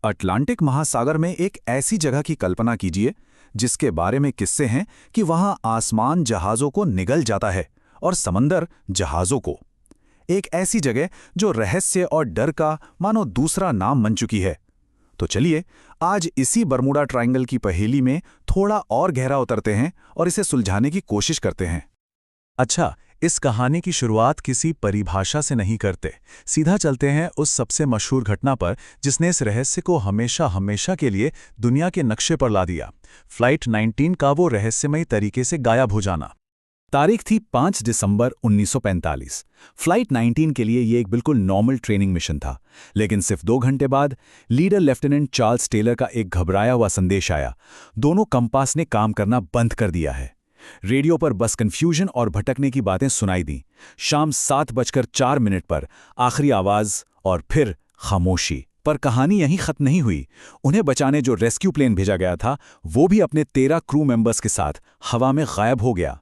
Atlantic महासागर में एक ऐसी जगह की कल्पना कीजिए जिसके बारे में किस्से हैं कि वहां आसमान जहाज़ों को निगल जाता है और समंदर जहाज़ों को। एक ऐसी जगह जो रहस्य और डर का मानो दूसरा नाम बन चुकी है। तो चलिए आज इसी बरमूडा ट्रायंगल की पहेली में थोड़ा और गहरा उतरते हैं और इसे सुलझाने की कोशिश करते हैं। अच्छा, इस कहानी की शुरुआत किसी परिभाषा से नहीं करते, सीधा चलते हैं उस सबसे मशहूर घटना पर जिसने इस रहस्य को हमेशा हमेशा के लिए दुनिया के नक्शे पर ला दिया। फ्लाइट 19 का वो रहस्यमयी तरीके से गायब हो जाना। तारीख थी 5 दिसंबर 1945। फ्लाइट 19 के लिए ये एक बिल्कुल नॉर्मल ट्रेनिंग मिशन था, लेकिन सिर्फ 2 घंटे बाद लीडर लेफ्टिनेंट चार्ल्स टेलर का एक घबराया हुआ संदेश आया। दोनों कंपास ने काम करना बंद कर दिया है। रेडियो पर बस कंफ्यूजन और भटकने की बातें सुनाई दी। शाम 7:04 पर आखिरी आवाज और फिर खामोशी। पर कहानी यहीं खत्म नहीं हुई। उन्हें बचाने जो रेस्क्यू प्लेन भेजा गया था वो भी अपने 13 क्रू मेंबर्स के साथ हवा में गायब हो गया।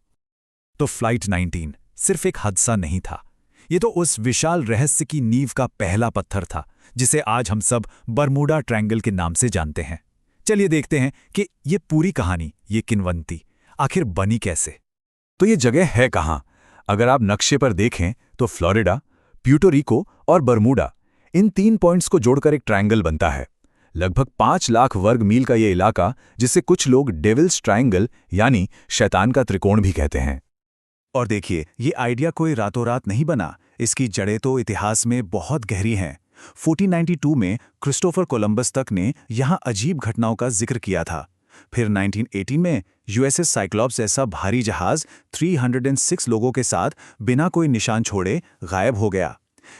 तो फ्लाइट 19 सिर्फ एक हादसा नहीं था, ये तो उस विशाल रहस्य की नींव का पहला पत्थर था जिसे आज हम सब बरमूडा ट्रायंगल के नाम से जानते हैं। चलिए देखते हैं कि ये पूरी कहानी, ये किंवदंती आखिर बनी कैसे। तो ये जगह है कहाँ? अगर आप नक्शे पर देखें तो फ्लोरिडा, प्यूर्टो रिको और बरमूडा, इन 3 पॉइंट्स को जोड़कर एक ट्रायंगल बनता है। लगभग 5 लाख वर्ग मील का ये इलाका, जिसे कुछ लोग डेविल्स ट्रायंगल यानी शैतान का त्रिकोण भी कहते हैं। और देखिए, ये आइडिया कोई रातों रात नहीं बना, इसकी जड़ें तो इतिहास में बहुत गहरी हैं। 1492 में क्रिस्टोफर कोलंबस तक ने यहाँ अजीब घटनाओं का जिक्र किया था। फिर 1918 में यूएसएस साइक्लॉप्स जैसा भारी जहाज 306 लोगों के साथ बिना कोई निशान छोड़े गायब हो गया।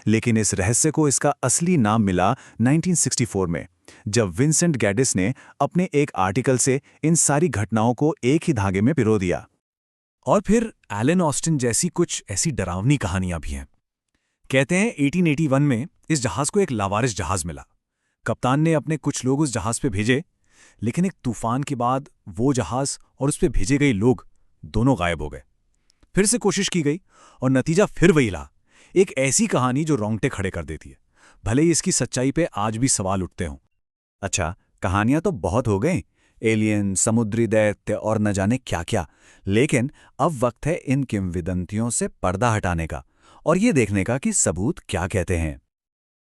लेकिन इस रहस्य को इसका असली नाम मिला 1964 में, जब विंसेंट गैडिस ने अपने एक आर्टिकल से इन सारी घटनाओं को एक ही धागे में पिरो दिया। और फिर एलन ऑस्टिन जैसी कुछ ऐसी डरावनी कहानियां भी हैं। कहते हैं 1881 में इस जहाज को एक लावारिस जहाज मिला। कप्तान ने अपने कुछ लोग उस जहाज पे भेजे, लेकिन एक तूफान के बाद वो जहाज और उस पे भेजे गए लोग दोनों गायब हो गए। फिर से कोशिश की गई और नतीजा फिर वही रहा। एक ऐसी कहानी जो रोंगटे खड़े कर देती है, भले ही इसकी सच्चाई पे आज भी सवाल उठते हों। अच्छा, कहानियां तो बहुत हो गई, एलियन, समुद्री दैत्य और न जाने क्या क्या, लेकिन अब वक्त है इन किंवदंतियों से पर्दा हटाने का और ये देखने का कि सबूत क्या कहते हैं।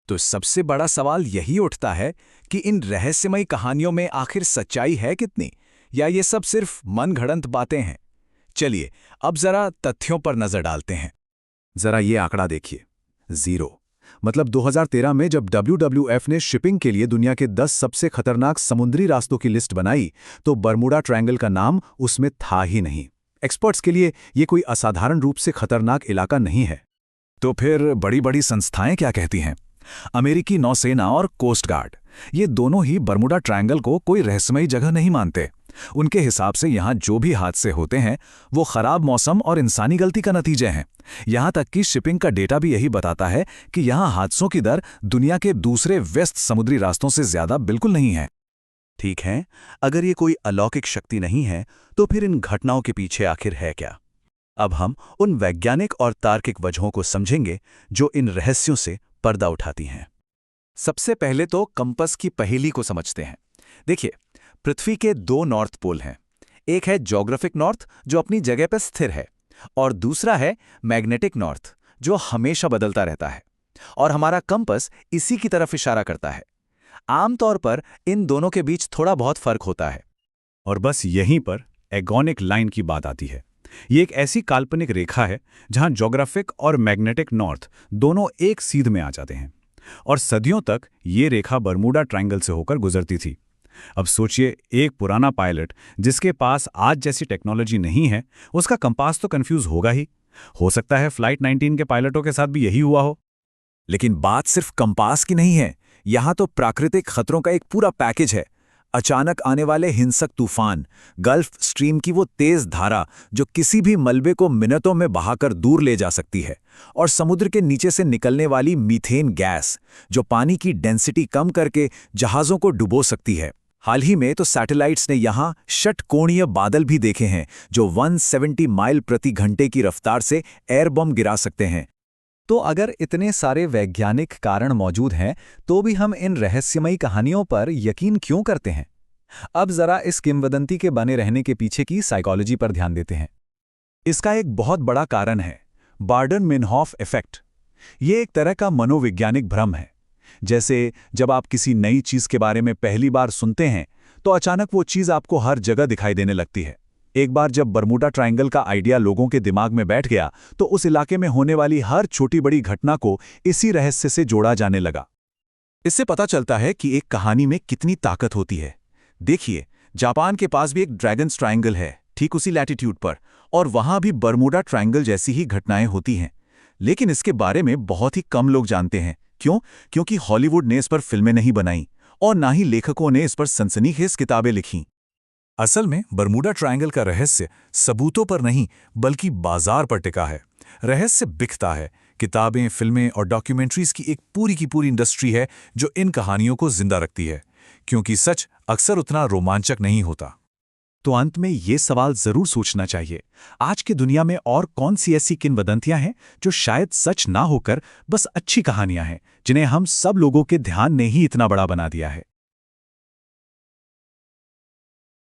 तो सबसे बड़ा सवाल यही उठता है कि इन रहस्यमयी कहानियों में आखिर सच्चाई है कितनी, या ये सब सिर्फ मनगढ़ंत बातें हैं। चलिए अब जरा तथ्यों पर नजर डालते हैं। जरा ये आंकड़ा देखिए, 0। मतलब 2013 में जब WWF ने शिपिंग के लिए दुनिया के 10 सबसे खतरनाक समुद्री रास्तों की लिस्ट बनाई तो बरमूडा ट्रायंगल का नाम उसमें था ही नहीं। एक्सपर्ट्स के लिए ये कोई असाधारण रूप से खतरनाक इलाका नहीं है। तो फिर बड़ी बड़ी संस्थाएं क्या कहती हैं? अमेरिकी नौसेना और कोस्ट गार्ड, ये दोनों ही बरमूडा ट्रायंगल को कोई रहस्यमयी जगह नहीं मानते। उनके हिसाब से यहाँ जो भी हादसे होते हैं वो खराब मौसम और इंसानी गलती का नतीजे हैं। यहाँ तक कि शिपिंग का डेटा भी यही बताता है कि यहाँ हादसों की दर दुनिया के दूसरे व्यस्त समुद्री रास्तों से ज्यादा बिल्कुल नहीं है। ठीक है, अगर ये कोई अलौकिक शक्ति नहीं है तो फिर इन घटनाओं के पीछे आखिर है क्या? अब हम उन वैज्ञानिक और तार्किक वजहों को समझेंगे जो इन रहस्यों से पर्दा उठाती हैं। सबसे पहले तो कंपास की पहेली को समझते हैं। देखिए, पृथ्वी के 2 नॉर्थ पोल हैं। एक है ज्योग्राफिक नॉर्थ जो अपनी जगह पर स्थिर है, और दूसरा है मैग्नेटिक नॉर्थ जो हमेशा बदलता रहता है। और हमारा कंपास इसी की तरफ इशारा करता है। आमतौर पर इन दोनों के बीच थोड़ा बहुत फर्क होता है। और बस यहीं पर एगोनिक लाइन की बात आती है। ये एक ऐसी काल्पनिक रेखा है जहां ज्योग्राफिक और मैग्नेटिक नॉर्थ दोनों एक सीध में आ जाते हैं, और सदियों तक ये रेखा बरमूडा ट्रायंगल से होकर गुजरती थी। अब सोचिए, एक पुराना पायलट जिसके पास आज जैसी टेक्नोलॉजी नहीं है, उसका कंपास तो कंफ्यूज होगा ही। हो सकता है फ्लाइट 19 के पायलटों के साथ भी यही हुआ हो। लेकिन बात सिर्फ कंपास की नहीं है, यहां तो प्राकृतिक खतरों का एक पूरा पैकेज है। अचानक आने वाले हिंसक तूफान, गल्फ स्ट्रीम की वो तेज धारा जो किसी भी मलबे को मिनटों में बहाकर दूर ले जा सकती है, और समुद्र के नीचे से निकलने वाली मीथेन गैस जो पानी की डेंसिटी कम करके जहाज़ों को डुबो सकती है। हाल ही में तो सैटेलाइट्स ने यहाँ षटकोणीय बादल भी देखे हैं जो 170 माइल प्रति घंटे की रफ्तार से एयर बम गिरा सकते हैं। तो अगर इतने सारे वैज्ञानिक कारण मौजूद हैं, तो भी हम इन रहस्यमयी कहानियों पर यकीन क्यों करते हैं? अब जरा इस किंवदंती के बने रहने के पीछे की साइकोलॉजी पर ध्यान देते हैं। इसका एक बहुत बड़ा कारण है बार्डन-मिनहॉफ इफेक्ट। ये एक तरह का मनोवैज्ञानिक भ्रम है। जैसे जब आप किसी नई चीज के बारे में पहली बार सुनते हैं, तो अचानक वो चीज आपको हर जगह दिखाई देने लगती है। एक बार जब बरमूडा ट्रायंगल का आइडिया लोगों के दिमाग में बैठ गया, तो उस इलाके में होने वाली हर छोटी बड़ी घटना को इसी रहस्य से जोड़ा जाने लगा। इससे पता चलता है कि एक कहानी में कितनी ताकत होती है। देखिए, जापान के पास भी एक ड्रैगन्स ट्रायंगल है, ठीक उसी लैटिट्यूड पर, और वहां भी बरमूडा ट्रायंगल जैसी ही घटनाएं होती हैं। लेकिन इसके बारे में बहुत ही कम लोग जानते हैं। क्यों? क्योंकि हॉलीवुड ने इस पर फिल्में नहीं बनाई और ना ही लेखकों ने इस पर सनसनीखेज किताबें लिखीं। असल में बरमूडा ट्रायंगल का रहस्य सबूतों पर नहीं, बल्कि बाजार पर टिका है। रहस्य बिकता है। किताबें, फिल्में और डॉक्यूमेंट्रीज की एक पूरी की पूरी इंडस्ट्री है जो इन कहानियों को जिंदा रखती है, क्योंकि सच अक्सर उतना रोमांचक नहीं होता। तो अंत में ये सवाल जरूर सोचना चाहिए, आज की दुनिया में और कौन सी ऐसी किंवदंतियां हैं जो शायद सच ना होकर बस अच्छी कहानियां हैं, जिन्हें हम सब लोगों के ध्यान ने ही इतना बड़ा बना दिया है।